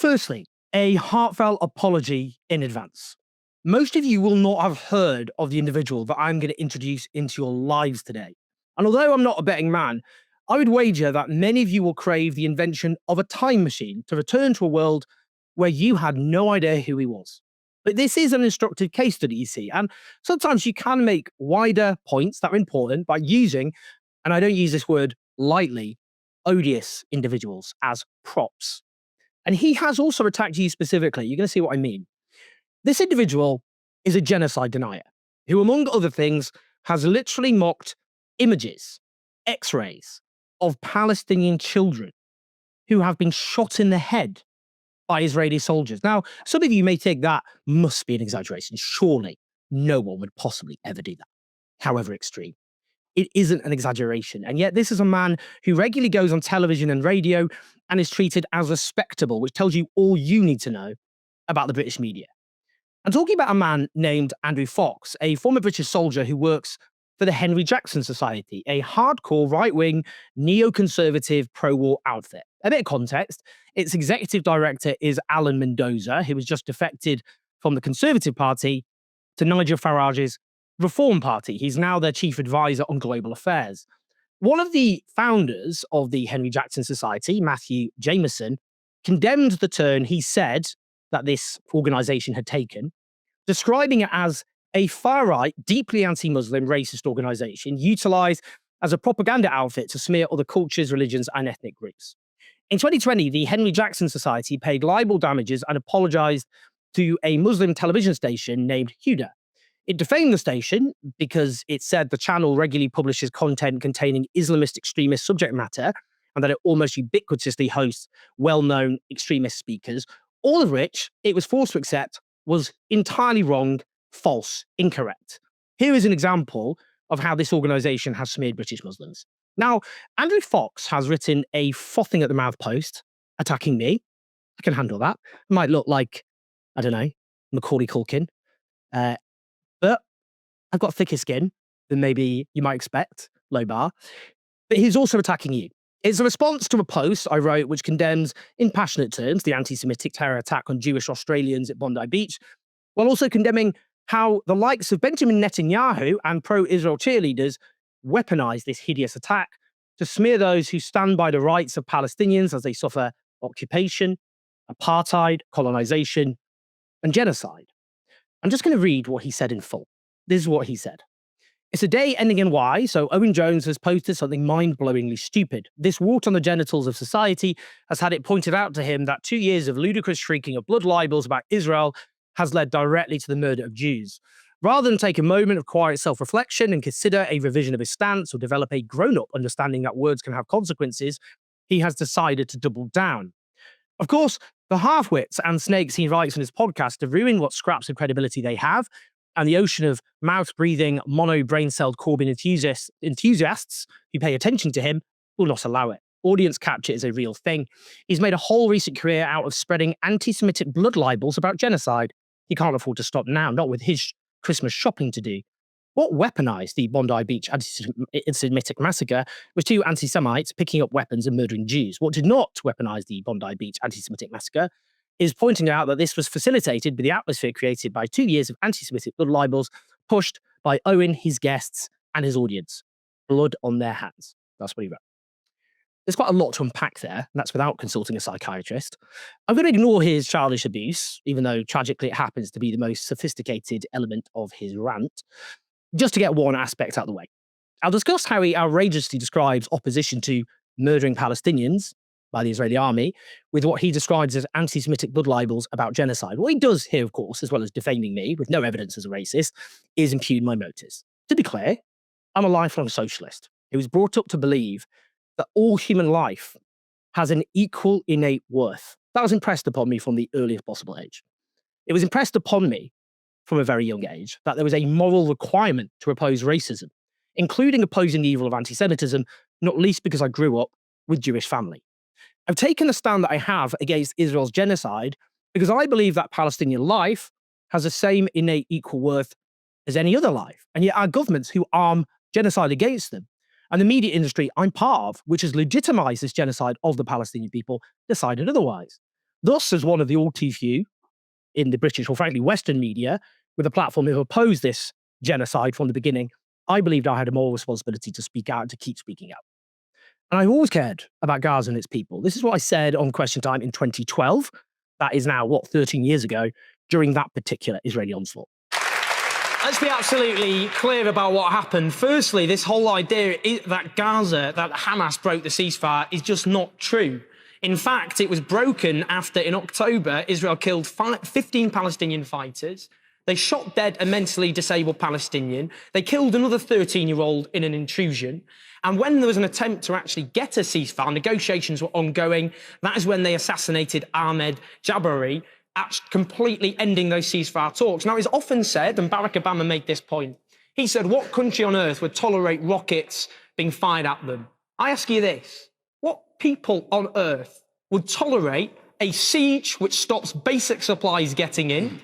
Firstly, a heartfelt apology in advance. Most of you will not have heard of the individual that I'm going to introduce into your lives today. And although I'm not a betting man, I would wager that many of you will crave the invention of a time machine to return to a world where you had no idea who he was. But this is an instructive case study, you see, and sometimes you can make wider points that are important by using, and I don't use this word lightly, odious individuals as props. And he has also attacked you specifically. You're going to see what I mean. This individual is a genocide denier who, among other things, has literally mocked images, x rays of Palestinian children who have been shot in the head by Israeli soldiers. Now, some of you may think that must be an exaggeration. Surely no one would possibly ever do that, however extreme. It isn't an exaggeration. And yet, this is a man who regularly goes on television and radio and is treated as respectable, which tells you all you need to know about the British media. I'm talking about a man named Andrew Fox, a former British soldier who works for the Henry Jackson Society, a hardcore right-wing, neoconservative pro-war outfit. A bit of context, its executive director is Alan Mendoza, who has just defected from the Conservative Party to Nigel Farage's Reform Party. He's now their chief advisor on global affairs. One of the founders of the Henry Jackson Society, Matthew Jameson, condemned the turn he said that this organization had taken, describing it as a far-right, deeply anti-Muslim racist organization utilized as a propaganda outfit to smear other cultures, religions, and ethnic groups. In 2020, the Henry Jackson Society paid libel damages and apologized to a Muslim television station named Huda. It defamed the station because it said the channel regularly publishes content containing Islamist extremist subject matter and that it almost ubiquitously hosts well-known extremist speakers, all of which it was forced to accept was entirely wrong, false, incorrect. Here is an example of how this organization has smeared British Muslims. Now, Andrew Fox has written a frothing at the mouth post attacking me. I can handle that. It might look like, I don't know, Macaulay Culkin. But I've got thicker skin than maybe you might expect, low bar. But he's also attacking you. It's a response to a post I wrote which condemns, in passionate terms, the anti-Semitic terror attack on Jewish Australians at Bondi Beach, while also condemning how the likes of Benjamin Netanyahu and pro-Israel cheerleaders weaponize this hideous attack to smear those who stand by the rights of Palestinians as they suffer occupation, apartheid, colonization, and genocide. I'm just going to read what he said in full. This is what he said. It's a day ending in Y, so Owen Jones has posted something mind-blowingly stupid. This wart on the genitals of society has had it pointed out to him that 2 years of ludicrous shrieking of blood libels about Israel has led directly to the murder of Jews. Rather than take a moment of quiet self-reflection and consider a revision of his stance or develop a grown-up understanding that words can have consequences, he has decided to double down. Of course, the half-wits and snakes he writes on his podcast to ruin what scraps of credibility they have, and the ocean of mouth-breathing, mono-brain-celled Corbyn enthusiasts who pay attention to him will not allow it. Audience capture is a real thing. He's made a whole recent career out of spreading anti-Semitic blood libels about genocide. He can't afford to stop now, not with his Christmas shopping to do. What weaponized the Bondi Beach anti-Semitic massacre was two anti-Semites picking up weapons and murdering Jews. What did not weaponize the Bondi Beach anti-Semitic massacre is pointing out that this was facilitated by the atmosphere created by 2 years of anti-Semitic blood libels pushed by Owen, his guests, and his audience. Blood on their hands. That's what he wrote. There's quite a lot to unpack there, and that's without consulting a psychiatrist. I'm going to ignore his childish abuse, even though tragically it happens to be the most sophisticated element of his rant, just to get one aspect out of the way. I'll discuss how he outrageously describes opposition to murdering Palestinians by the Israeli army with what he describes as anti-Semitic blood libels about genocide. What he does here, of course, as well as defaming me with no evidence as a racist, is impugn my motives. To be clear, I'm a lifelong socialist who was brought up to believe that all human life has an equal innate worth. That was impressed upon me from the earliest possible age. It was impressed upon me from a very young age that there was a moral requirement to oppose racism, including opposing the evil of anti-Semitism, not least because I grew up with Jewish family. I've taken the stand that I have against Israel's genocide because I believe that Palestinian life has the same innate equal worth as any other life. And yet our governments who arm genocide against them, and the media industry I'm part of, which has legitimized this genocide of the Palestinian people, decided otherwise. Thus, as one of the all too few in the British or frankly Western media with a platform who opposed this genocide from the beginning, I believed I had a moral responsibility to speak out and to keep speaking out. And I've always cared about Gaza and its people. This is what I said on Question Time in 2012. That is now, 13 years ago, during that particular Israeli onslaught. Let's be absolutely clear about what happened. Firstly, this whole idea that Gaza, that Hamas broke the ceasefire is just not true. In fact, it was broken after, in October, Israel killed 15 Palestinian fighters. They shot dead a mentally disabled Palestinian. They killed another 13-year-old in an intrusion. And when there was an attempt to actually get a ceasefire, negotiations were ongoing. That is when they assassinated Ahmed Jabari, completely ending those ceasefire talks. Now, it's often said, and Barack Obama made this point, he said, what country on earth would tolerate rockets being fired at them? I ask you this, what people on earth would tolerate a siege which stops basic supplies getting in,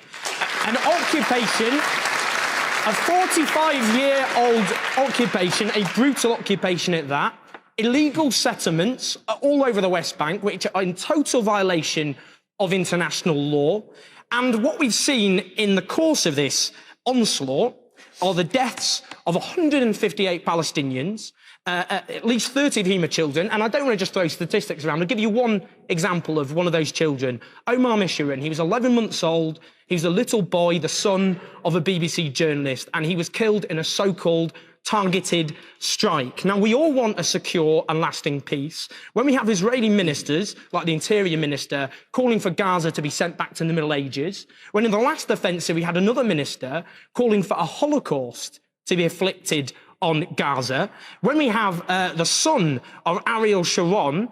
an occupation, a 45-year-old occupation, a brutal occupation at that, illegal settlements all over the West Bank, which are in total violation of international law. And what we've seen in the course of this onslaught are the deaths of 158 Palestinians, at least 30 of whom are children. And I don't want to just throw statistics around. I'll give you one example of one of those children. Omar Mishurin, he was 11 months old. He was a little boy, the son of a BBC journalist, and he was killed in a so-called targeted strike. Now, we all want a secure and lasting peace. When we have Israeli ministers, like the Interior Minister, calling for Gaza to be sent back to the Middle Ages, when in the last offensive we had another minister calling for a Holocaust to be inflicted on Gaza, when we have the son of Ariel Sharon,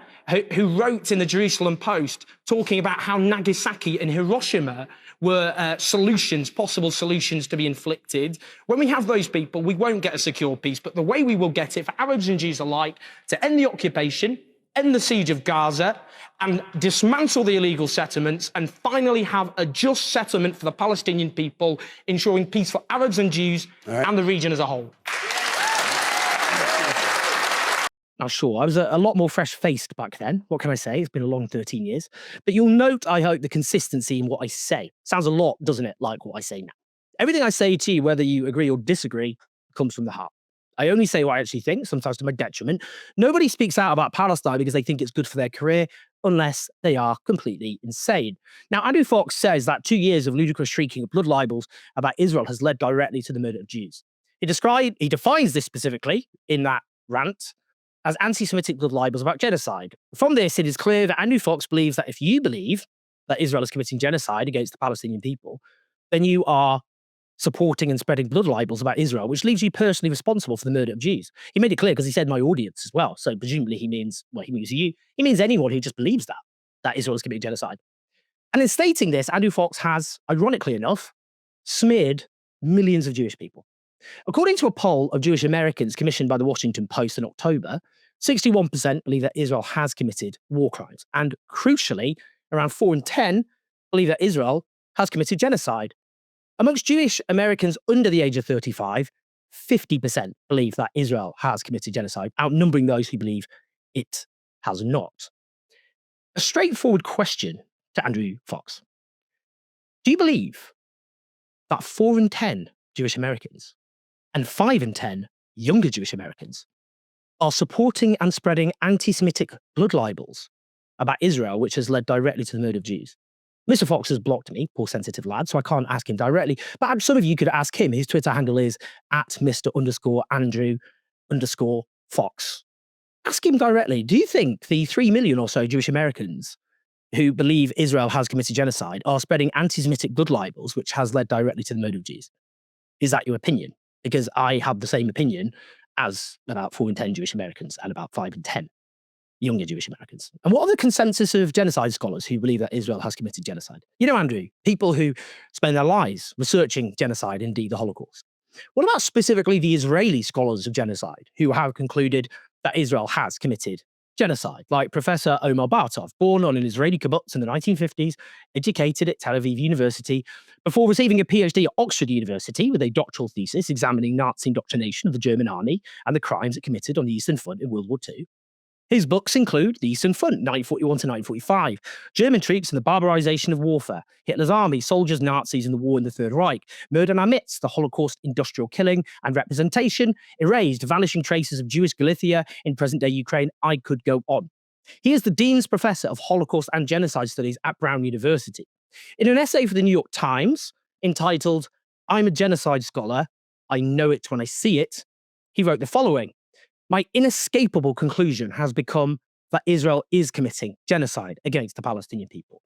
who wrote in the Jerusalem Post talking about how Nagasaki and Hiroshima were possible solutions to be inflicted. When we have those people, we won't get a secure peace. But the way we will get it for Arabs and Jews alike, to end the occupation, end the siege of Gaza, and dismantle the illegal settlements, and finally have a just settlement for the Palestinian people, ensuring peace for Arabs and Jews and the region as a whole. Now, sure, I was a lot more fresh-faced back then. What can I say? It's been a long 13 years. But you'll note, I hope, the consistency in what I say. Sounds a lot, doesn't it, like what I say now? Everything I say to you, whether you agree or disagree, comes from the heart. I only say what I actually think, sometimes to my detriment. Nobody speaks out about Palestine because they think it's good for their career, unless they are completely insane. Now, Andrew Fox says that 2 years of ludicrous shrieking of blood libels about Israel has led directly to the murder of Jews. He defines this specifically in that rant as anti-Semitic blood libels about genocide. From this, it is clear that Andrew Fox believes that if you believe that Israel is committing genocide against the Palestinian people, then you are supporting and spreading blood libels about Israel, which leaves you personally responsible for the murder of Jews. He made it clear because he said my audience as well. So presumably he means, he means you. He means anyone who just believes that Israel is committing genocide. And in stating this, Andrew Fox has, ironically enough, smeared millions of Jewish people. According to a poll of Jewish Americans commissioned by the Washington Post in October, 61% believe that Israel has committed war crimes. And crucially, around 4 in 10 believe that Israel has committed genocide. Amongst Jewish Americans under the age of 35, 50% believe that Israel has committed genocide, outnumbering those who believe it has not. A straightforward question to Andrew Fox. Do you believe that 4 in 10 Jewish Americans and 5 in 10 younger Jewish Americans are supporting and spreading anti-Semitic blood libels about Israel, which has led directly to the murder of Jews? Mr. Fox has blocked me, poor sensitive lad, so I can't ask him directly. But some of you could ask him. His Twitter handle is @Mr_Andrew_Fox. Ask him directly. Do you think the 3 million or so Jewish Americans who believe Israel has committed genocide are spreading anti-Semitic blood libels, which has led directly to the murder of Jews? Is that your opinion? Because I have the same opinion as about 4 in 10 Jewish Americans and about 5 in 10 younger Jewish Americans. And what are the consensus of genocide scholars who believe that Israel has committed genocide? You know, Andrew, people who spend their lives researching genocide, indeed the Holocaust. What about specifically the Israeli scholars of genocide who have concluded that Israel has committed genocide, like Professor Omar Bartov, born on an Israeli kibbutz in the 1950s, educated at Tel Aviv University, before receiving a PhD at Oxford University with a doctoral thesis examining Nazi indoctrination of the German army and the crimes it committed on the Eastern Front in World War II. His books include The Eastern Front, 1941 to 1945, German Troops and the Barbarization of Warfare, Hitler's Army, Soldiers, Nazis, and the War in the Third Reich, Murder in Our Midst, The Holocaust, Industrial Killing and Representation, Erased, Vanishing Traces of Jewish Galicia in Present-Day Ukraine. I could go on. He is the Dean's Professor of Holocaust and Genocide Studies at Brown University. In an essay for the New York Times entitled, "I'm a Genocide Scholar, I Know It When I See It," he wrote the following: "My inescapable conclusion has become that Israel is committing genocide against the Palestinian people.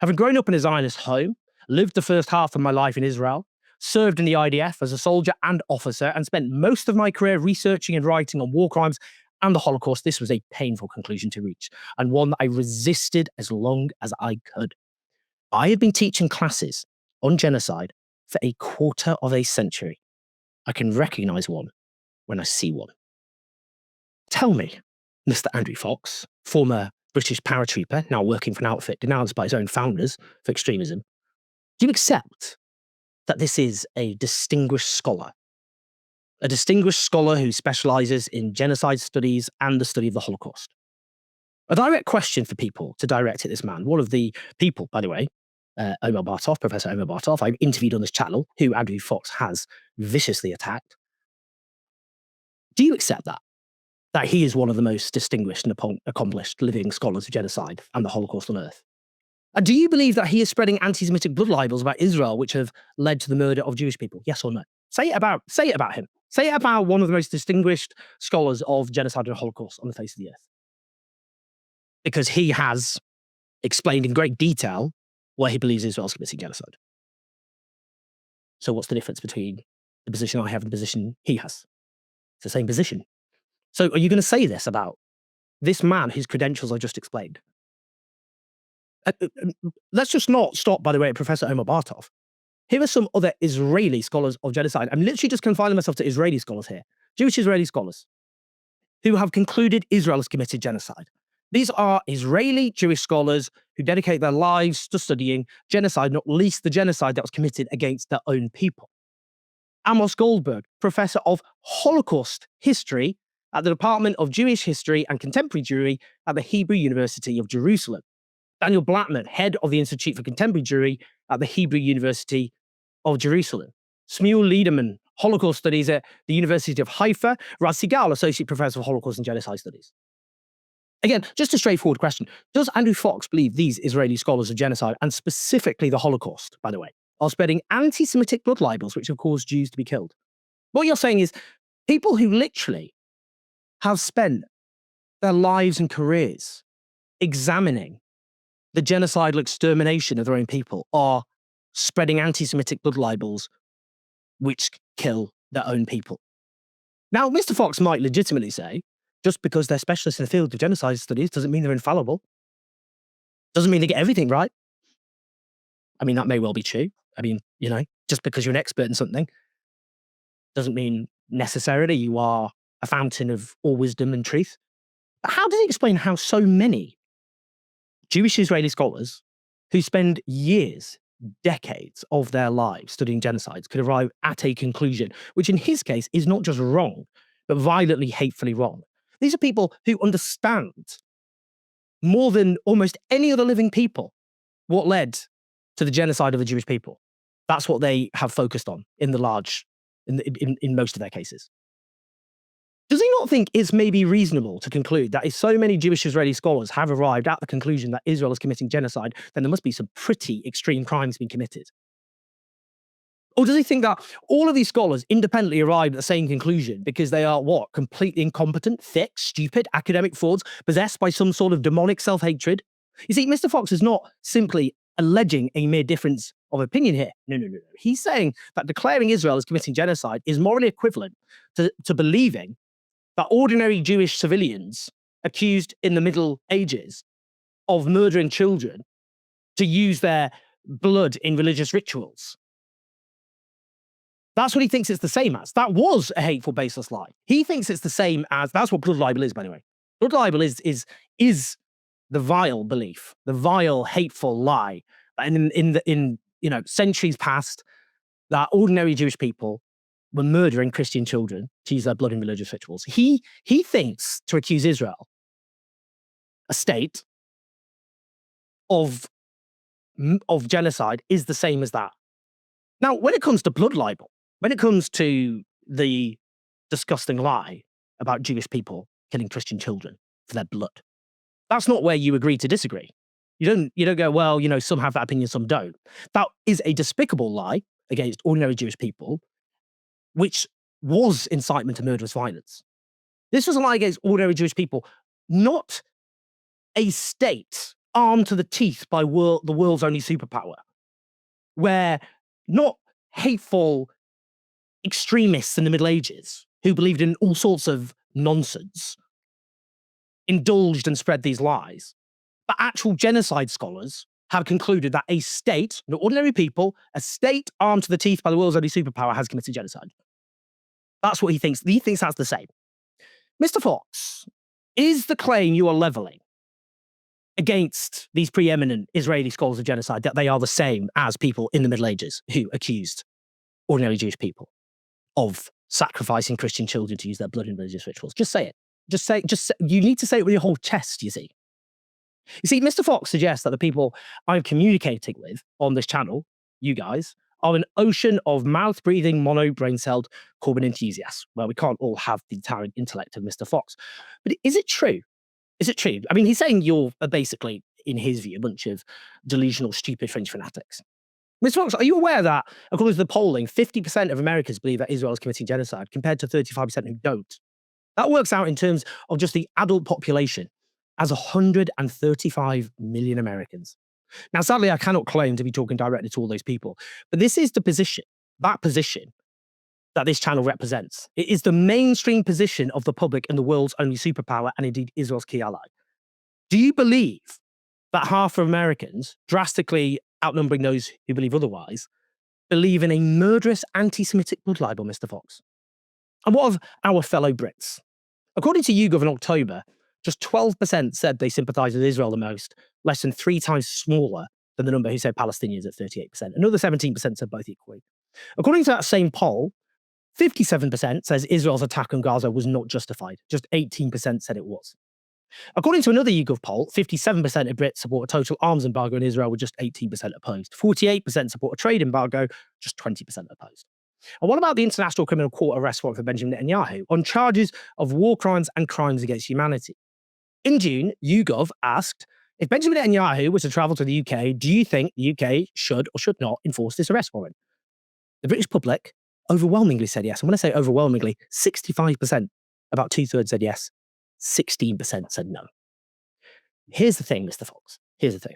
Having grown up in a Zionist home, lived the first half of my life in Israel, served in the IDF as a soldier and officer, and spent most of my career researching and writing on war crimes and the Holocaust, this was a painful conclusion to reach, and one that I resisted as long as I could. I had been teaching classes on genocide for a quarter of a century. I can recognize one when I see one. Tell me, Mr. Andrew Fox, former British paratrooper, now working for an outfit denounced by its own founders for extremism, do you accept that this is a distinguished scholar? A distinguished scholar who specializes in genocide studies and the study of the Holocaust? A direct question for people to direct at this man. One of the people, by the way, Omar Bartov, Professor Omar Bartov, I've interviewed on this channel, who Andrew Fox has viciously attacked. Do you accept that? That he is one of the most distinguished and accomplished living scholars of genocide and the Holocaust on Earth? And do you believe that he is spreading anti-Semitic blood libels about Israel, which have led to the murder of Jewish people? Yes or no? Say it about him. Say it about one of the most distinguished scholars of genocide and Holocaust on the face of the earth. Because he has explained in great detail why he believes Israel is committing genocide. So what's the difference between the position I have and the position he has? It's the same position. So are you going to say this about this man whose credentials I just explained? Let's just not stop, by the way, at Professor Omar Bartov. Here are some other Israeli scholars of genocide. I'm literally just confining myself to Israeli scholars here. Jewish Israeli scholars who have concluded Israel has committed genocide. These are Israeli Jewish scholars who dedicate their lives to studying genocide, not least the genocide that was committed against their own people. Amos Goldberg, Professor of Holocaust History at the Department of Jewish History and Contemporary Jewry at the Hebrew University of Jerusalem. Daniel Blattman, Head of the Institute for Contemporary Jewry at the Hebrew University of Jerusalem. Shmuel Liederman, Holocaust Studies at the University of Haifa. Raz Sigal, Associate Professor of Holocaust and Genocide Studies. Again, just a straightforward question. Does Andrew Fox believe these Israeli scholars of genocide, and specifically the Holocaust, by the way, are spreading anti-Semitic blood libels which have caused Jews to be killed? What you're saying is people who literally have spent their lives and careers examining the genocidal extermination of their own people are spreading anti-Semitic blood libels which kill their own people. Now, Mr. Fox might legitimately say, just because they're specialists in the field of genocide studies doesn't mean they're infallible. Doesn't mean they get everything right. I mean, that may well be true. I mean, just because you're an expert in something doesn't mean necessarily you are a fountain of all wisdom and truth. But how does he explain how so many Jewish Israeli scholars who spend years, decades of their lives studying genocides could arrive at a conclusion, which in his case is not just wrong, but violently, hatefully wrong? These are people who understand more than almost any other living people what led to the genocide of the Jewish people. That's what they have focused on in most of their cases. Does he not think it's maybe reasonable to conclude that if so many Jewish Israeli scholars have arrived at the conclusion that Israel is committing genocide, then there must be some pretty extreme crimes being committed? Or does he think that all of these scholars independently arrived at the same conclusion because they are what? Completely incompetent, thick, stupid, academic frauds possessed by some sort of demonic self-hatred? You see, Mr. Fox is not simply alleging a mere difference of opinion here. No. He's saying that declaring Israel as committing genocide is morally equivalent to believing that ordinary Jewish civilians accused in the Middle Ages of murdering children to use their blood in religious rituals. That's what he thinks it's the same as. That was a hateful, baseless lie. He thinks it's the same as, that's what blood libel is, by the way. Blood libel is the vile belief, the vile, hateful lie. And in centuries past, that ordinary Jewish people were murdering Christian children to use their blood in religious rituals. He thinks to accuse Israel a state of genocide is the same as that. Now, when it comes to blood libel, when it comes to the disgusting lie about Jewish people killing Christian children for their blood, that's not where you agree to disagree. You don't go, well, some have that opinion, some don't. That is a despicable lie against ordinary Jewish people, which was incitement to murderous violence. This was a lie against ordinary Jewish people, not a state armed to the teeth by the world's only superpower, where not hateful extremists in the Middle Ages who believed in all sorts of nonsense indulged and spread these lies, but actual genocide scholars have concluded that a state, not ordinary people, a state armed to the teeth by the world's only superpower has committed genocide. That's what he thinks. He thinks that's the same. Mr. Fox, is the claim you are leveling against these preeminent Israeli scholars of genocide that they are the same as people in the Middle Ages who accused ordinary Jewish people of sacrificing Christian children to use their blood in religious rituals? Just say it. Just say, you need to say it with your whole chest, you see. You see, Mr. Fox suggests that the people I'm communicating with on this channel, you guys, are an ocean of mouth-breathing, mono-brain-celled Corbyn enthusiasts. Well, we can't all have the towering intellect of Mr. Fox. But is it true? Is it true? I mean, he's saying you're basically, in his view, a bunch of delusional, stupid French fanatics. Mr. Fox, are you aware that, according to the polling, 50% of Americans believe that Israel is committing genocide, compared to 35% who don't? That works out in terms of just the adult population as 135 million Americans. Now, sadly, I cannot claim to be talking directly to all those people, but this is the position that this channel represents. It is the mainstream position of the public and the world's only superpower, and indeed Israel's key ally. Do you believe that half of Americans, drastically outnumbering those who believe otherwise, believe in a murderous anti-Semitic blood libel, Mr. Fox? And what of our fellow Brits? According to YouGov in October, just 12% said they sympathise with Israel the most, less than 3 times smaller than the number who said Palestinians at 38%. Another 17% said both equally. According to that same poll, 57% says Israel's attack on Gaza was not justified. Just 18% said it was. According to another YouGov poll, 57% of Brits support a total arms embargo in Israel, with just 18% opposed. 48% support a trade embargo, just 20% opposed. And what about the International Criminal Court arrest warrant for Benjamin Netanyahu on charges of war crimes and crimes against humanity? In June, YouGov asked, if Benjamin Netanyahu was to travel to the UK, do you think the UK should or should not enforce this arrest warrant? The British public overwhelmingly said yes. And when I say overwhelmingly, 65%, about 2/3 said yes, 16% said no. Here's the thing, Mr. Fox. Here's the thing.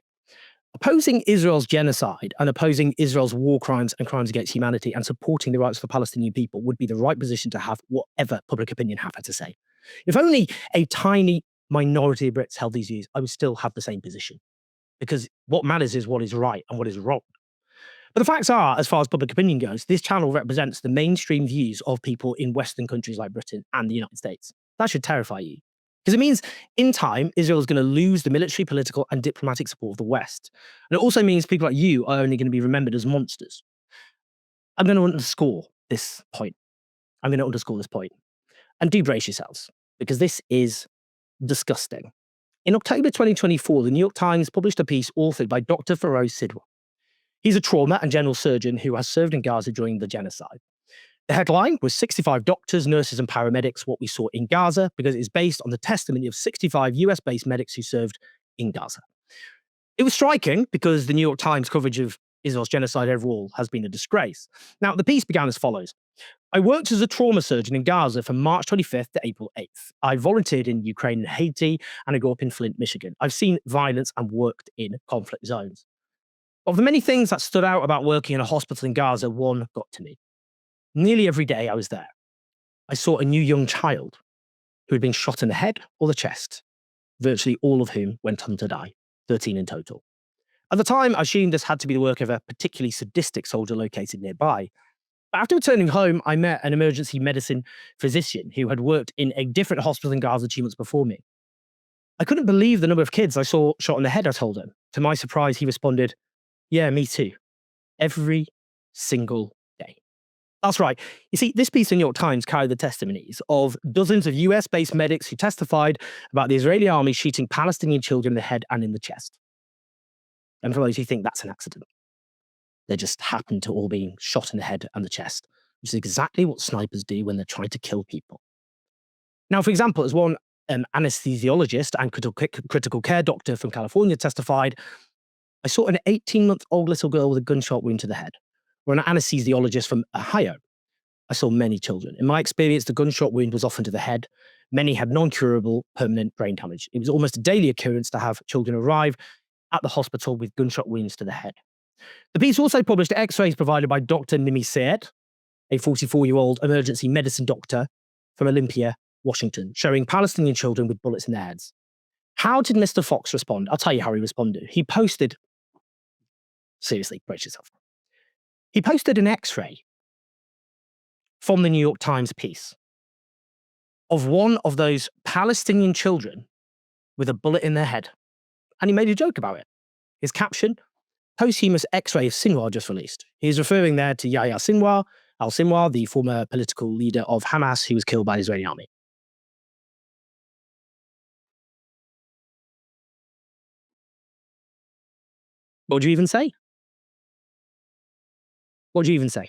Opposing Israel's genocide and opposing Israel's war crimes and crimes against humanity and supporting the rights of the Palestinian people would be the right position to have, whatever public opinion had to say. If only a tiny minority of Brits held these views, I would still have the same position. Because what matters is what is right and what is wrong. But the facts are, as far as public opinion goes, this channel represents the mainstream views of people in Western countries like Britain and the United States. That should terrify you. Because it means, in time, Israel is going to lose the military, political, and diplomatic support of the West. And it also means people like you are only going to be remembered as monsters. I'm going to underscore this point. And do brace yourselves, because this is disgusting. In October 2024, the New York Times published a piece authored by Dr. Feroz Sidwa. He's a trauma and general surgeon who has served in Gaza during the genocide. The headline was 65 doctors, nurses, and paramedics, what we saw in Gaza, because it is based on the testimony of 65 US-based medics who served in Gaza. It was striking because the New York Times coverage of Israel's genocide overall has been a disgrace. Now, the piece began as follows. I worked as a trauma surgeon in Gaza from March 25th to April 8th. I volunteered in Ukraine and Haiti, and I grew up in Flint, Michigan. I've seen violence and worked in conflict zones. Of the many things that stood out about working in a hospital in Gaza, one got to me. Nearly every day I was there, I saw a new young child who had been shot in the head or the chest, virtually all of whom went on to die, 13 in total. At the time, I assumed this had to be the work of a particularly sadistic soldier located nearby. But after returning home, I met an emergency medicine physician who had worked in a different hospital in Gaza 2 months before me. I couldn't believe the number of kids I saw shot in the head, I told him. To my surprise, he responded, yeah, me too. Every single day. That's right. You see, this piece in the New York Times carried the testimonies of dozens of US-based medics who testified about the Israeli army shooting Palestinian children in the head and in the chest. And for those who think that's an accident, they just happened to all being shot in the head and the chest, which is exactly what snipers do when they're trying to kill people. Now, for example, as one anesthesiologist and critical care doctor from California testified, I saw an 18-month-old little girl with a gunshot wound to the head. Or an anesthesiologist from Ohio, I saw many children. In my experience, the gunshot wound was often to the head. Many had non-curable permanent brain damage. It was almost a daily occurrence to have children arrive at the hospital with gunshot wounds to the head. The piece also published x-rays provided by Dr. Mimi Sayed, a 44-year-old emergency medicine doctor from Olympia, Washington, showing Palestinian children with bullets in their heads. How did Mr. Fox respond? I'll tell you how he responded. He posted, seriously, brace yourself. He posted an x-ray from the New York Times piece of one of those Palestinian children with a bullet in their head. And he made a joke about it. His caption, posthumous x-ray of Sinwar just released. He's referring there to Yahya Sinwar, al-Sinwar, the former political leader of Hamas who was killed by the Israeli army. What would you even say? What would you even say?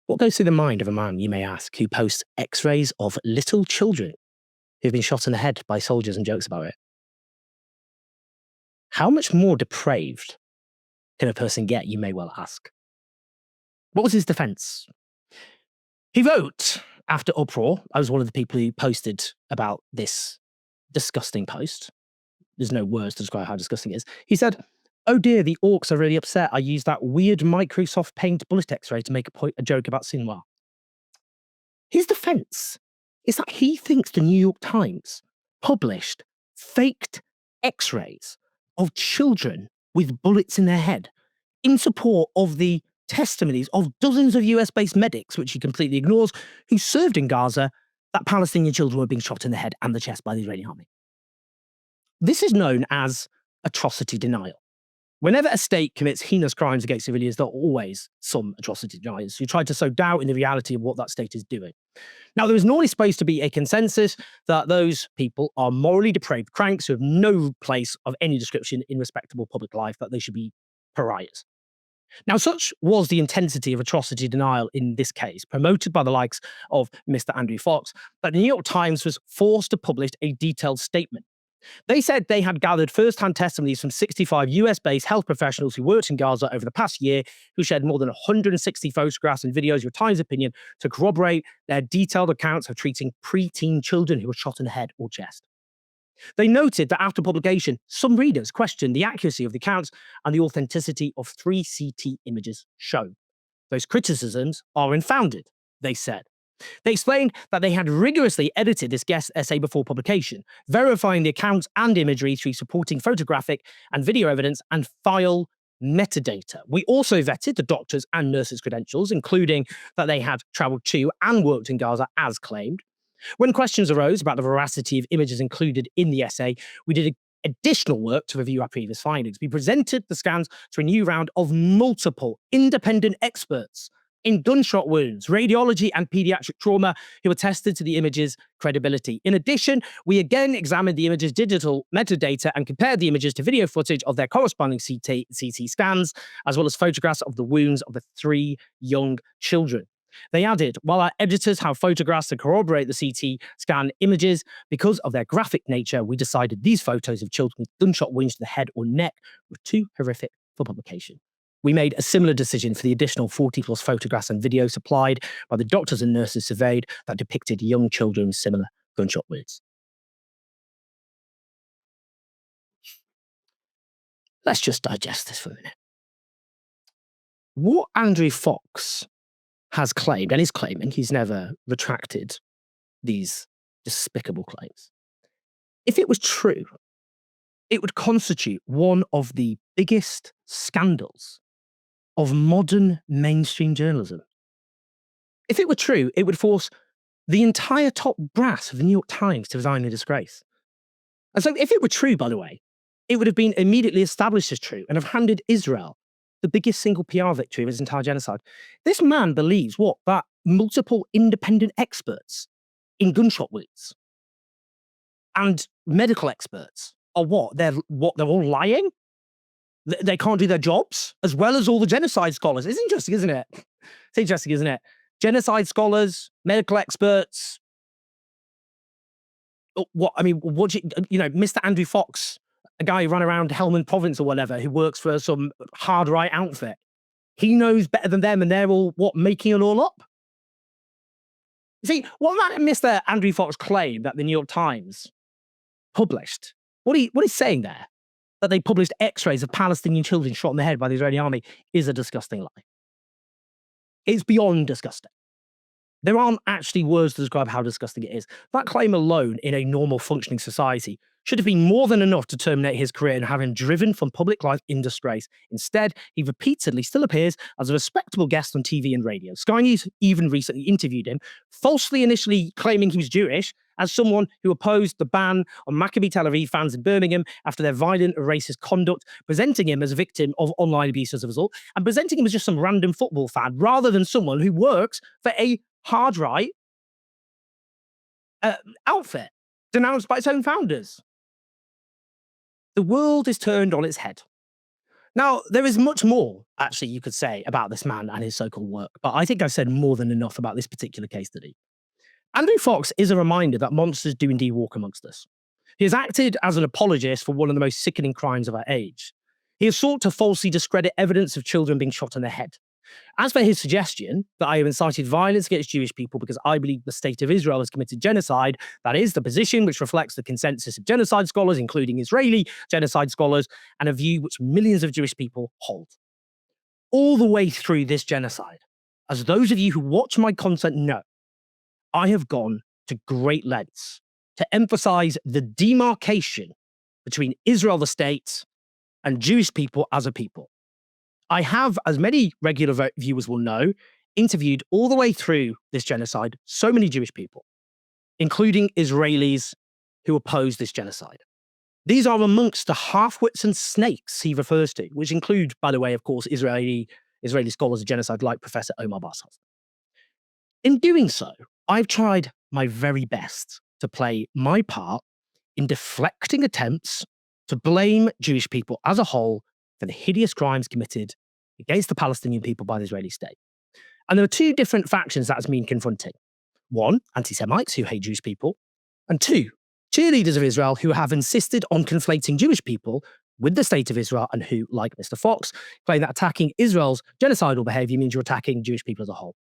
What goes through the mind of a man, you may ask, who posts x-rays of little children who've been shot in the head by soldiers and jokes about it? How much more depraved can a person get, you may well ask? What was his defense? He wrote, after uproar, I was one of the people who posted about this disgusting post. There's no words to describe how disgusting it is. He said, oh dear, the orcs are really upset. I used that weird Microsoft Paint bullet x-ray to make a joke about Sinwar. His defense is that he thinks the New York Times published faked x-rays of children with bullets in their head in support of the testimonies of dozens of US-based medics, which he completely ignores, who served in Gaza, that Palestinian children were being shot in the head and the chest by the Israeli army. This is known as atrocity denial. Whenever a state commits heinous crimes against civilians, there are always some atrocity deniers who try to sow doubt in the reality of what that state is doing. Now, there is normally supposed to be a consensus that those people are morally depraved cranks who have no place of any description in respectable public life, that they should be pariahs. Now, such was the intensity of atrocity denial in this case, promoted by the likes of Mr. Andrew Fox, that the New York Times was forced to publish a detailed statement. They said they had gathered first-hand testimonies from 65 US-based health professionals who worked in Gaza over the past year, who shared more than 160 photographs and videos with Times opinion to corroborate their detailed accounts of treating preteen children who were shot in the head or chest. They noted that after publication, some readers questioned the accuracy of the accounts and the authenticity of 3 CT images shown. Those criticisms are unfounded, they said. They explained that they had rigorously edited this guest essay before publication, verifying the accounts and imagery through supporting photographic and video evidence and file metadata. We also vetted the doctors' and nurses' credentials, including that they had traveled to and worked in Gaza as claimed. When questions arose about the veracity of images included in the essay, we did additional work to review our previous findings. We presented the scans to a new round of multiple independent experts in gunshot wounds, radiology, and pediatric trauma who attested to the images' credibility. In addition, we again examined the images' digital metadata and compared the images to video footage of their corresponding CT scans, as well as photographs of the wounds of the 3 young children. They added, while our editors have photographs to corroborate the CT scan images, because of their graphic nature, we decided these photos of children with gunshot wounds to the head or neck were too horrific for publication. We made a similar decision for the additional 40-plus photographs and videos supplied by the doctors and nurses surveyed that depicted young children with similar gunshot wounds. Let's just digest this for a minute. What Andrew Fox has claimed, and is claiming, he's never retracted these despicable claims. If it was true, it would constitute one of the biggest scandals of modern mainstream journalism. If it were true, it would force the entire top brass of the New York Times to resign in disgrace. And so if it were true, by the way, it would have been immediately established as true and have handed Israel the biggest single PR victory of his entire genocide. This man believes what? That multiple independent experts in gunshot wounds and medical experts are what? They're all lying? They can't do their jobs, as well as all the genocide scholars. It's interesting, isn't it? It's interesting, isn't it? Genocide scholars, medical experts. What I mean, what Mr. Andrew Fox, a guy who ran around Helmand Province or whatever, who works for some hard right outfit. He knows better than them, and they're all making it all up. You see, what that Mr. Andrew Fox claimed that the New York Times published, what he's saying there, that they published X-rays of Palestinian children shot in the head by the Israeli army, is a disgusting lie. It's beyond disgusting. There aren't actually words to describe how disgusting it is. That claim alone in a normal functioning society should have been more than enough to terminate his career and have him driven from public life in disgrace. Instead, he repeatedly still appears as a respectable guest on TV and radio. Sky News even recently interviewed him, falsely initially claiming he was Jewish, as someone who opposed the ban on Maccabi Tel Aviv fans in Birmingham after their violent and racist conduct, presenting him as a victim of online abuse as a result, and presenting him as just some random football fan, rather than someone who works for a hard right outfit denounced by its own founders. The world is turned on its head. Now, there is much more, actually, you could say about this man and his so-called work, but I think I've said more than enough about this particular case study. Andrew Fox is a reminder that monsters do indeed walk amongst us. He has acted as an apologist for one of the most sickening crimes of our age. He has sought to falsely discredit evidence of children being shot in the head. As for his suggestion that I have incited violence against Jewish people because I believe the state of Israel has committed genocide, that is the position which reflects the consensus of genocide scholars, including Israeli genocide scholars, and a view which millions of Jewish people hold. All the way through this genocide, as those of you who watch my content know, I have gone to great lengths to emphasize the demarcation between Israel, the state, and Jewish people as a people. I have, as many regular viewers will know, interviewed all the way through this genocide so many Jewish people, including Israelis who oppose this genocide. These are amongst the half-wits and snakes he refers to, which include, by the way, of course, Israeli scholars of genocide like Professor Omar Bassas. In doing so, I've tried my very best to play my part in deflecting attempts to blame Jewish people as a whole for the hideous crimes committed against the Palestinian people by the Israeli state. And there are two different factions that has been confronting. One, anti-Semites who hate Jewish people, and two, cheerleaders of Israel who have insisted on conflating Jewish people with the state of Israel and who, like Mr. Fox, claim that attacking Israel's genocidal behavior means you're attacking Jewish people as a whole.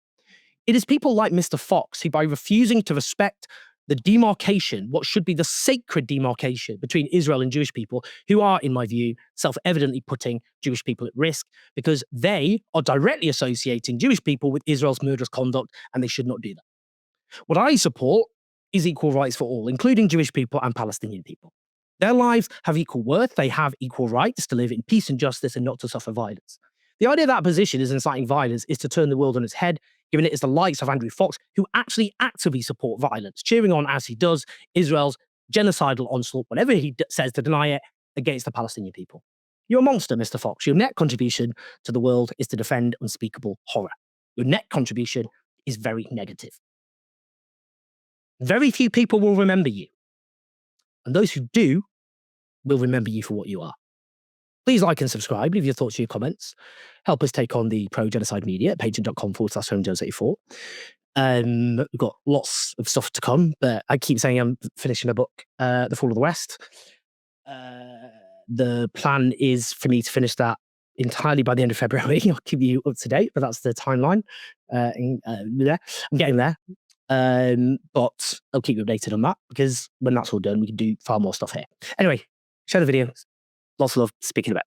It is people like Mr. Fox who, by refusing to respect the demarcation, what should be the sacred demarcation between Israel and Jewish people, who are, in my view, self-evidently putting Jewish people at risk because they are directly associating Jewish people with Israel's murderous conduct, and they should not do that. What I support is equal rights for all, including Jewish people and Palestinian people. Their lives have equal worth. They have equal rights to live in peace and justice and not to suffer violence. The idea that position is inciting violence is to turn the world on its head, given it is the likes of Andrew Fox who actually actively support violence, cheering on, as he does, Israel's genocidal onslaught, whatever he says to deny it, against the Palestinian people. You're a monster, Mr. Fox. Your net contribution to the world is to defend unspeakable horror. Your net contribution is very negative. Very few people will remember you. And those who do will remember you for what you are. Please like and subscribe, leave your thoughts and your comments. Help us take on the pro-genocide media at patreon.com/HomeJones84. We've got lots of stuff to come, but I keep saying I'm finishing a book, The Fall of the West. The plan is for me to finish that entirely by the end of February. I'll keep you up to date, but that's the timeline. I'm getting there. But I'll keep you updated on that, because when that's all done, we can do far more stuff here. Anyway, share the video. Lots of love. Speaking about.